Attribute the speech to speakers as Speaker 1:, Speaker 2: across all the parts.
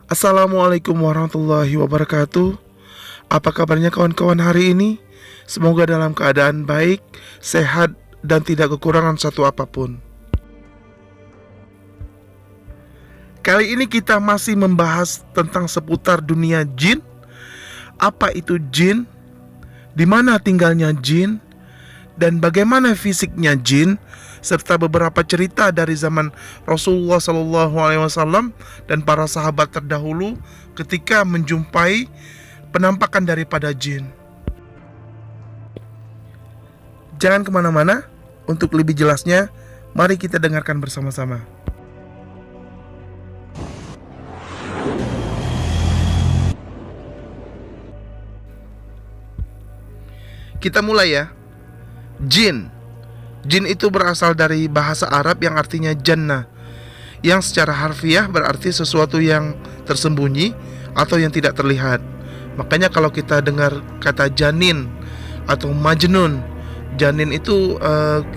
Speaker 1: Assalamualaikum warahmatullahi wabarakatuh. Apa kabarnya kawan-kawan hari ini? Semoga dalam keadaan baik, sehat, dan tidak kekurangan satu apapun. Kali ini kita masih membahas tentang seputar dunia jin. Apa itu jin? Di mana tinggalnya jin? Dan bagaimana fisiknya jin, serta beberapa cerita dari zaman Rasulullah SAW dan para sahabat terdahulu ketika menjumpai penampakan daripada jin. Jangan kemana-mana, untuk lebih jelasnya, mari kita dengarkan bersama-sama. Kita mulai ya. Jin. Jin itu berasal dari bahasa Arab yang artinya jannah, yang secara harfiah berarti sesuatu yang tersembunyi atau yang tidak terlihat. Makanya kalau kita dengar kata janin atau majnun, janin itu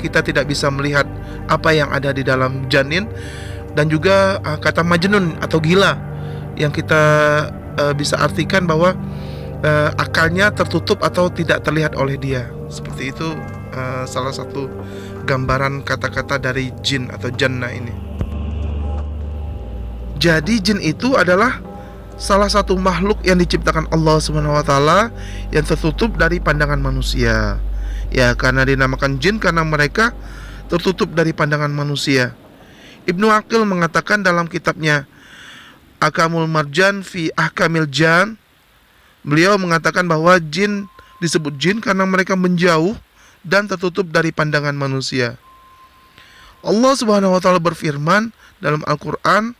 Speaker 1: kita tidak bisa melihat apa yang ada di dalam janin. Dan juga kata majnun atau gila, yang kita bisa artikan bahwa akalnya tertutup atau tidak terlihat oleh dia. Seperti itu salah satu gambaran kata-kata dari jin atau jannah ini. Jadi jin itu adalah salah satu makhluk yang diciptakan Allah SWT yang tertutup dari pandangan manusia. Ya, karena dinamakan jin karena mereka tertutup dari pandangan manusia. Ibnu Aqil mengatakan dalam kitabnya Ahkamul Marjan fi Ahkamil Jan, beliau mengatakan bahwa jin disebut jin karena mereka menjauh dan tertutup dari pandangan manusia. Allah Subhanahu wa taala berfirman dalam Al-Qur'an,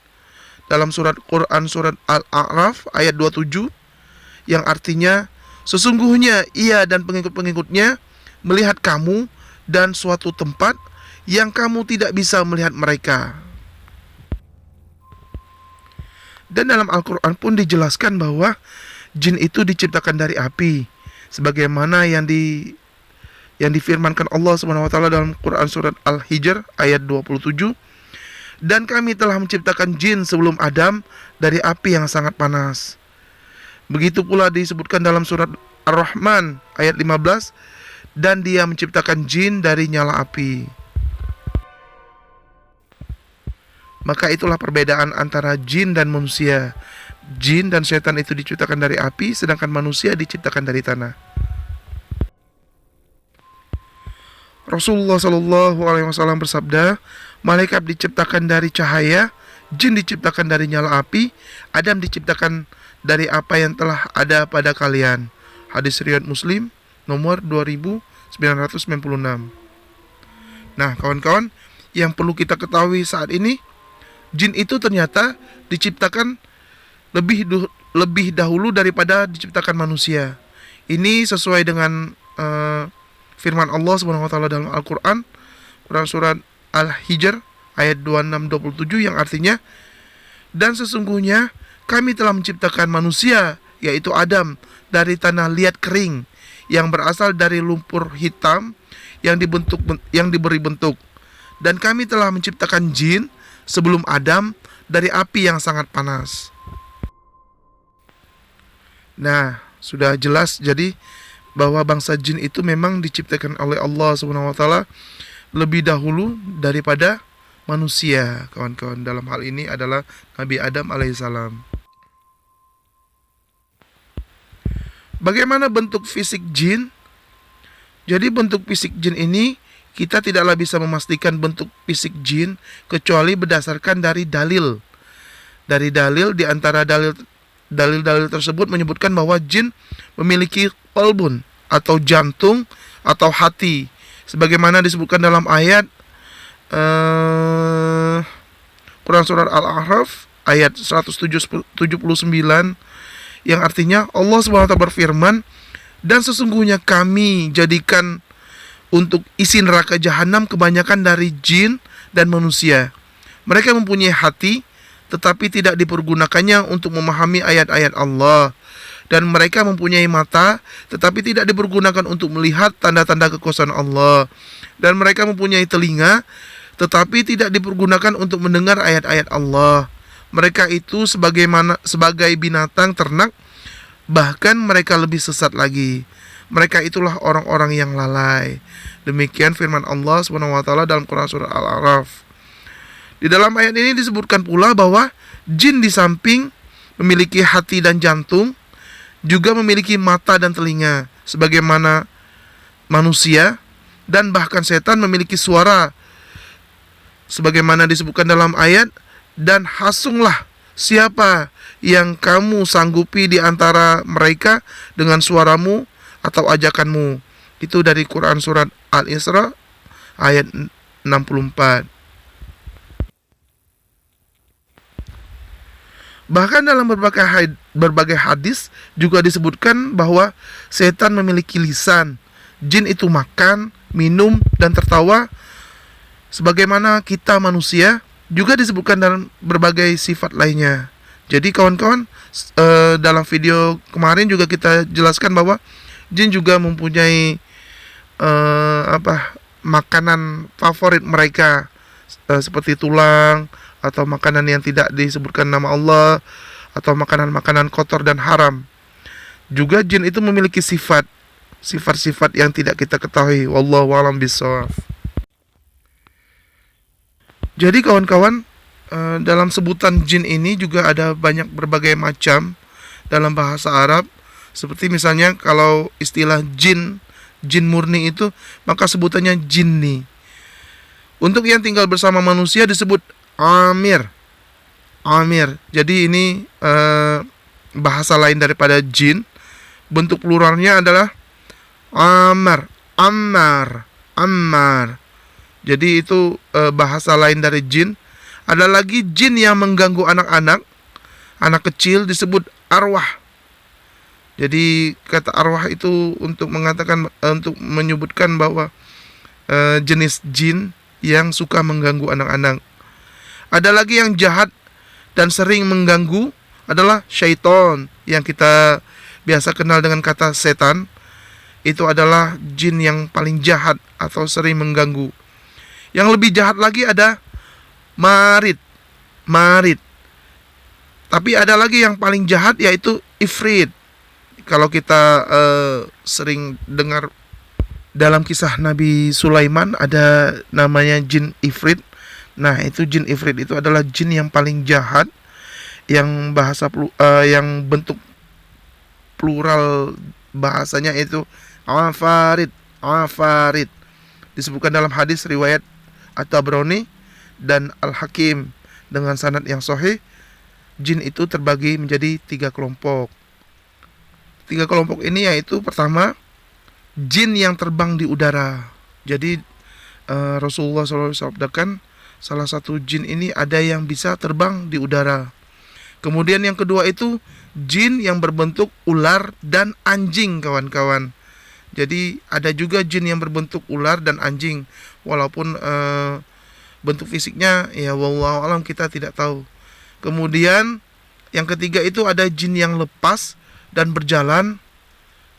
Speaker 1: dalam surat Al-A'raf ayat 27, yang artinya sesungguhnya ia dan pengikut-pengikutnya melihat kamu dan suatu tempat yang kamu tidak bisa melihat mereka. Dan dalam Al-Qur'an pun dijelaskan bahwa jin itu diciptakan dari api, sebagaimana yang difirmankan Allah SWT dalam Quran surat Al-Hijr ayat 27. Dan kami telah menciptakan jin sebelum Adam dari api yang sangat panas. Begitu pula disebutkan dalam surat Ar-Rahman ayat 15, dan dia menciptakan jin dari nyala api. Maka itulah perbedaan antara jin dan manusia. Jin dan setan itu diciptakan dari api, sedangkan manusia diciptakan dari tanah. Rasulullah SAW bersabda, malaikat diciptakan dari cahaya, jin diciptakan dari nyala api, Adam diciptakan dari apa yang telah ada pada kalian. Hadis riwayat Muslim nomor 2996. Nah, kawan-kawan, yang perlu kita ketahui saat ini, jin itu ternyata diciptakan lebih dahulu daripada diciptakan manusia. Ini sesuai dengan firman Allah SWT dalam Al-Quran, Quran surat Al-Hijr ayat 26-27, yang artinya, dan sesungguhnya kami telah menciptakan manusia, yaitu Adam, dari tanah liat kering yang berasal dari lumpur hitam yang diberi bentuk. Dan kami telah menciptakan jin sebelum Adam dari api yang sangat panas. Nah, sudah jelas jadi bahwa bangsa jin itu memang diciptakan oleh Allah SWT lebih dahulu daripada manusia, kawan-kawan. Dalam hal ini adalah Nabi Adam alaihissalam. Bagaimana bentuk fisik jin? Jadi bentuk fisik jin ini kita tidaklah bisa memastikan bentuk fisik jin kecuali berdasarkan dari dalil. Dari dalil, di antara dalil tersebut menyebutkan bahwa jin memiliki qalbun atau jantung atau hati, sebagaimana disebutkan dalam ayat Quran surat Al-A'raf ayat 179, yang artinya Allah SWT berfirman, dan sesungguhnya kami jadikan untuk isi neraka jahanam kebanyakan dari jin dan manusia. Mereka mempunyai hati, tetapi tidak dipergunakannya untuk memahami ayat-ayat Allah. Dan mereka mempunyai mata, tetapi tidak dipergunakan untuk melihat tanda-tanda kekuasaan Allah. Dan mereka mempunyai telinga, tetapi tidak dipergunakan untuk mendengar ayat-ayat Allah. mereka itu sebagai binatang ternak, bahkan mereka lebih sesat lagi. Mereka itulah orang-orang yang lalai. Demikian firman Allah SWT dalam Quran surah Al-A'raf. Di dalam ayat ini disebutkan pula bahwa jin di samping memiliki hati dan jantung, juga memiliki mata dan telinga sebagaimana manusia, dan bahkan setan memiliki suara sebagaimana disebutkan dalam ayat, dan hasunglah siapa yang kamu sanggupi di antara mereka dengan suaramu atau ajakanmu. Itu dari Quran surat Al-Isra ayat 64. Bahkan dalam berbagai hadis juga disebutkan bahwa setan memiliki lisan. Jin itu makan, minum, dan tertawa sebagaimana kita manusia. Juga disebutkan dalam berbagai sifat lainnya. Jadi kawan-kawan, dalam video kemarin juga kita jelaskan bahwa jin juga mempunyai makanan favorit mereka, seperti tulang, atau makanan yang tidak disebutkan nama Allah, atau makanan-makanan kotor dan haram. Juga jin itu memiliki sifat-sifat yang tidak kita ketahui. Wallahu a'lam bishawab. Jadi kawan-kawan, dalam sebutan jin ini juga ada berbagai macam dalam bahasa Arab. Seperti misalnya kalau istilah jin murni itu, maka sebutannya jinni. Untuk yang tinggal bersama manusia disebut Amir. Jadi ini bahasa lain daripada jin. Bentuk pluralnya adalah Ammar. Jadi itu bahasa lain dari jin. Ada lagi jin yang mengganggu anak kecil disebut arwah. Jadi kata arwah itu untuk menyebutkan bahwa jenis jin yang suka mengganggu anak-anak. Ada lagi yang jahat dan sering mengganggu adalah syaitan, yang kita biasa kenal dengan kata setan. Itu adalah jin yang paling jahat atau sering mengganggu. Yang lebih jahat lagi ada marid. Tapi ada lagi yang paling jahat, yaitu ifrit. Kalau kita sering dengar dalam kisah Nabi Sulaiman, ada namanya jin ifrit. Nah, itu jin ifrit itu adalah jin yang paling jahat, yang yang bentuk plural bahasanya itu afarit. Disebutkan dalam hadis riwayat At-Tabrani dan Al-Hakim dengan sanad yang sahih. Jin itu terbagi menjadi 3 kelompok. 3 kelompok ini yaitu, pertama, jin yang terbang di udara. Jadi Rasulullah SAW sabdakan, salah satu jin ini ada yang bisa terbang di udara. Kemudian yang kedua itu jin yang berbentuk ular dan anjing, kawan-kawan. Jadi ada juga jin yang berbentuk ular dan anjing, walaupun bentuk fisiknya ya wallahu alam kita tidak tahu. Kemudian yang ketiga itu ada jin yang lepas dan berjalan.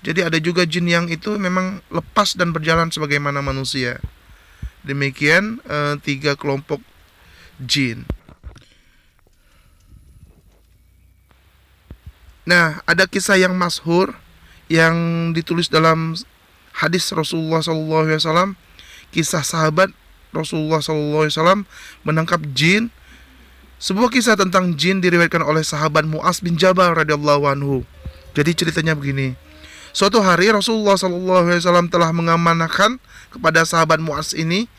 Speaker 1: Jadi ada juga jin yang itu memang lepas dan berjalan sebagaimana manusia. Demikian 3 kelompok jin. Nah, ada kisah yang masyhur yang ditulis dalam hadis Rasulullah SAW. Kisah sahabat Rasulullah SAW menangkap jin. Sebuah kisah tentang jin diriwayatkan oleh sahabat Mu'az bin Jabal radhiyallahu anhu. Jadi ceritanya begini. Suatu hari Rasulullah SAW telah mengamanahkan kepada sahabat Mu'az ini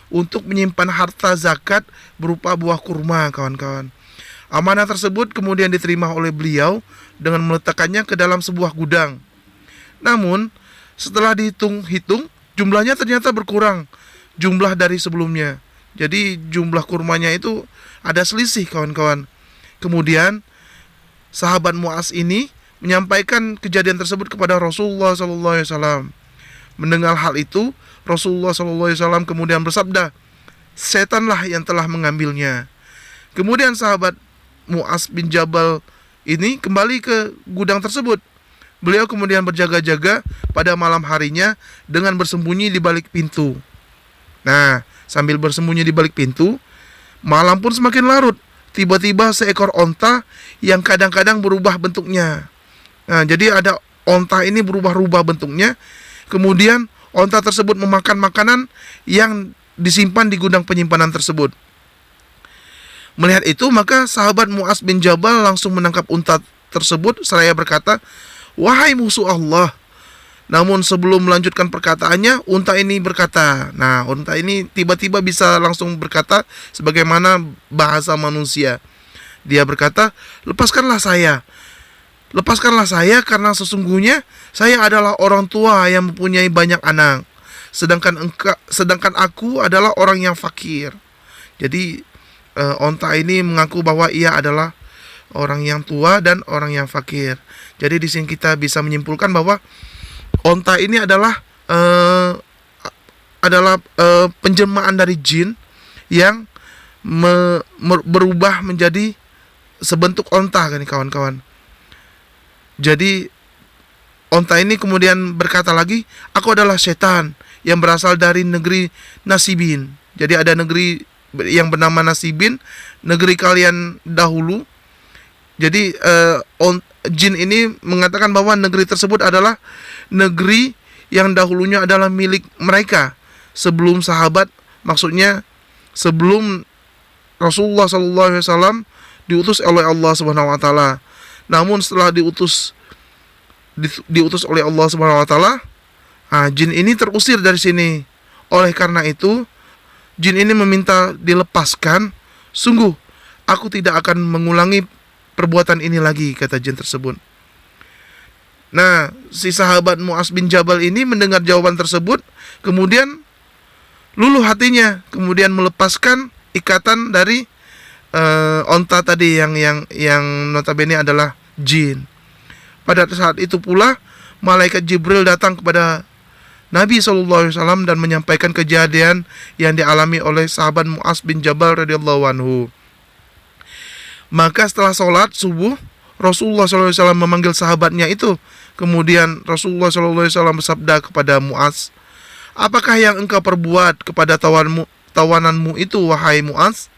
Speaker 1: untuk menyimpan harta zakat berupa buah kurma, kawan-kawan. Amanah tersebut kemudian diterima oleh beliau dengan meletakkannya ke dalam sebuah gudang. Namun setelah dihitung-hitung, jumlahnya ternyata berkurang jumlah dari sebelumnya. Jadi jumlah kurmanya itu ada selisih, kawan-kawan. Kemudian sahabat Mu'az ini menyampaikan kejadian tersebut kepada Rasulullah SAW. Mendengar hal itu, Rasulullah SAW kemudian bersabda, setanlah yang telah mengambilnya. Kemudian sahabat Mu'az bin Jabal ini kembali ke gudang tersebut. Beliau kemudian berjaga-jaga pada malam harinya dengan bersembunyi di balik pintu. Nah, sambil bersembunyi di balik pintu, malam pun semakin larut. tiba-tiba seekor onta yang kadang-kadang berubah bentuknya. Nah, jadi ada onta ini berubah-ubah bentuknya. Kemudian onta tersebut memakan makanan yang disimpan di gudang penyimpanan tersebut. Melihat itu, maka sahabat Mu'adz bin Jabal langsung menangkap unta tersebut seraya berkata, "Wahai musuh Allah." Namun sebelum melanjutkan perkataannya, unta ini berkata, nah unta ini tiba-tiba bisa langsung berkata sebagaimana bahasa manusia. Dia berkata, lepaskanlah saya karena sesungguhnya saya adalah orang tua yang mempunyai banyak anak, sedangkan aku adalah orang yang fakir." Jadi onta ini mengaku bahwa ia adalah orang yang tua dan orang yang fakir. Jadi di sini kita bisa menyimpulkan bahwa onta ini adalah penjelmaan dari jin yang berubah menjadi sebentuk onta, kan kawan-kawan. Jadi onta ini kemudian berkata lagi, "Aku adalah setan yang berasal dari negeri Nasibin." Jadi ada negeri yang bernama Nasibin, negeri kalian dahulu. Jadi jin ini mengatakan bahwa negeri tersebut adalah negeri yang dahulunya adalah milik mereka sebelum sahabat, maksudnya sebelum Rasulullah SAW diutus oleh Allah Subhanahu Wa Taala. Namun setelah diutus oleh Allah Subhanahu Wa Taala, jin ini terusir dari sini. Oleh karena itu, jin ini meminta dilepaskan. "Sungguh, aku tidak akan mengulangi perbuatan ini lagi," kata jin tersebut. Nah, si sahabat Mu'adz bin Jabal ini mendengar jawaban tersebut, kemudian luluh hatinya, kemudian melepaskan ikatan dari onta tadi yang notabene adalah jin. Pada saat itu pula malaikat Jibril datang kepada Nabi SAW dan menyampaikan kejadian yang dialami oleh sahabat Mu'adz bin Jabal radhiyallahu anhu. Maka setelah sholat subuh, Rasulullah SAW memanggil sahabatnya itu. Kemudian Rasulullah SAW bersabda kepada Mu'adz, "Apakah yang engkau perbuat kepada tawananmu itu, wahai Mu'adz?"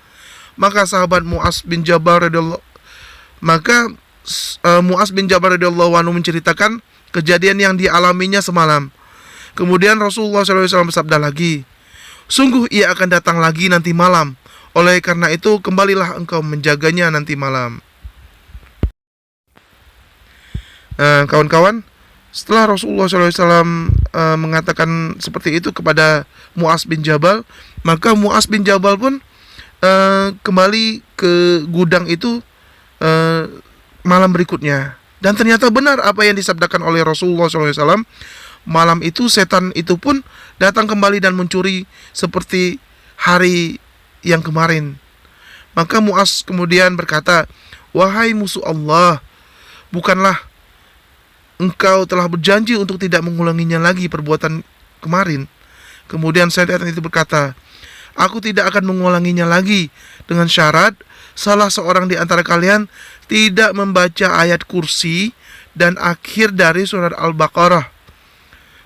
Speaker 1: Maka sahabat Mu'adz bin Jabal radhiyallahu anhu menceritakan kejadian yang dialaminya semalam. Kemudian Rasulullah SAW bersabda lagi, "Sungguh ia akan datang lagi nanti malam. Oleh karena itu, kembalilah engkau menjaganya nanti malam." Kawan-kawan, setelah Rasulullah SAW mengatakan seperti itu kepada Mu'adz bin Jabal, maka Mu'adz bin Jabal pun kembali ke gudang itu malam berikutnya. Dan ternyata benar apa yang disabdakan oleh Rasulullah SAW. Malam itu setan itu pun datang kembali dan mencuri seperti hari yang kemarin. Maka Mu'adz kemudian berkata, "Wahai musuh Allah, bukanlah engkau telah berjanji untuk tidak mengulanginya lagi perbuatan kemarin?" Kemudian setan itu berkata, "Aku tidak akan mengulanginya lagi dengan syarat salah seorang di antara kalian tidak membaca ayat kursi dan akhir dari surat Al-Baqarah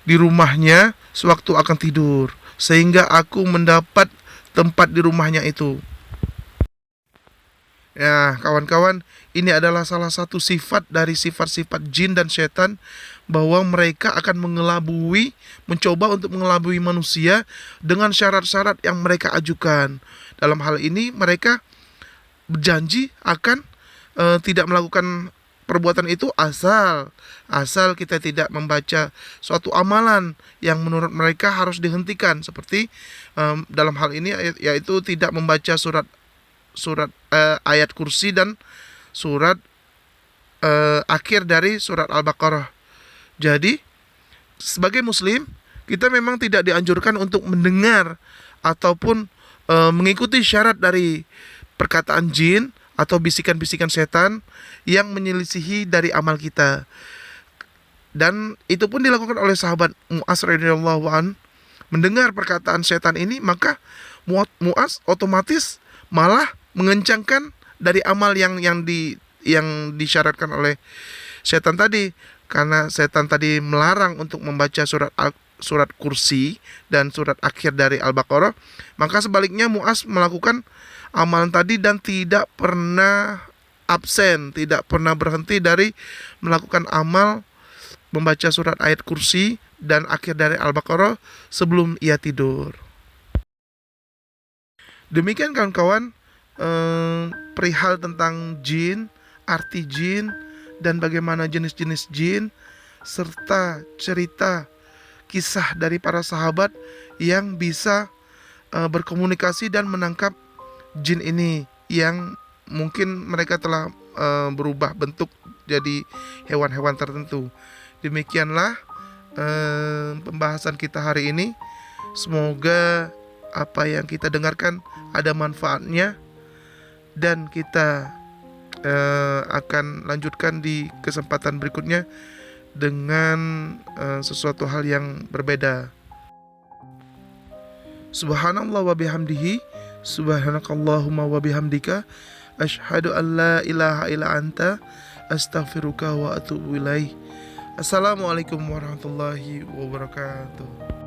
Speaker 1: di rumahnya sewaktu akan tidur, sehingga aku mendapat tempat di rumahnya itu." Ya, kawan-kawan, ini adalah salah satu sifat dari sifat-sifat jin dan setan, bahwa mereka akan mencoba untuk mengelabui manusia dengan syarat-syarat yang mereka ajukan. Dalam hal ini mereka berjanji akan tidak melakukan perbuatan itu asal kita tidak membaca suatu amalan yang menurut mereka harus dihentikan, seperti dalam hal ini yaitu tidak membaca surat ayat kursi dan surat akhir dari surat Al-Baqarah. Jadi sebagai muslim, kita memang tidak dianjurkan untuk mendengar ataupun mengikuti syarat dari perkataan jin atau bisikan-bisikan setan yang menyelisihi dari amal kita. Dan itu pun dilakukan oleh sahabat Mu'adz radhiyallahu an. Mendengar perkataan setan ini, maka Mu'adz otomatis malah mengencangkan dari amal yang disyaratkan oleh setan tadi, karena setan tadi melarang untuk membaca surat Kursi dan surat akhir dari Al-Baqarah, maka sebaliknya Muaz melakukan amalan tadi dan tidak pernah absen, tidak pernah berhenti dari melakukan amal membaca surat ayat Kursi dan akhir dari Al-Baqarah sebelum ia tidur. Demikian kawan-kawan, perihal tentang jin, arti jin, dan bagaimana jenis-jenis jin, serta cerita kisah dari para sahabat yang bisa berkomunikasi dan menangkap jin ini, yang mungkin mereka telah berubah bentuk jadi hewan-hewan tertentu. Demikianlah pembahasan kita hari ini. Semoga apa yang kita dengarkan ada manfaatnya, dan kita akan lanjutkan di kesempatan berikutnya dengan sesuatu hal yang berbeda. Subhanallah wa bihamdihi, subhanakallahumma wa bihamdika, asyhadu an la ilaha illa anta, astaghfiruka wa atubu ilaih. Assalamualaikum warahmatullahi wabarakatuh.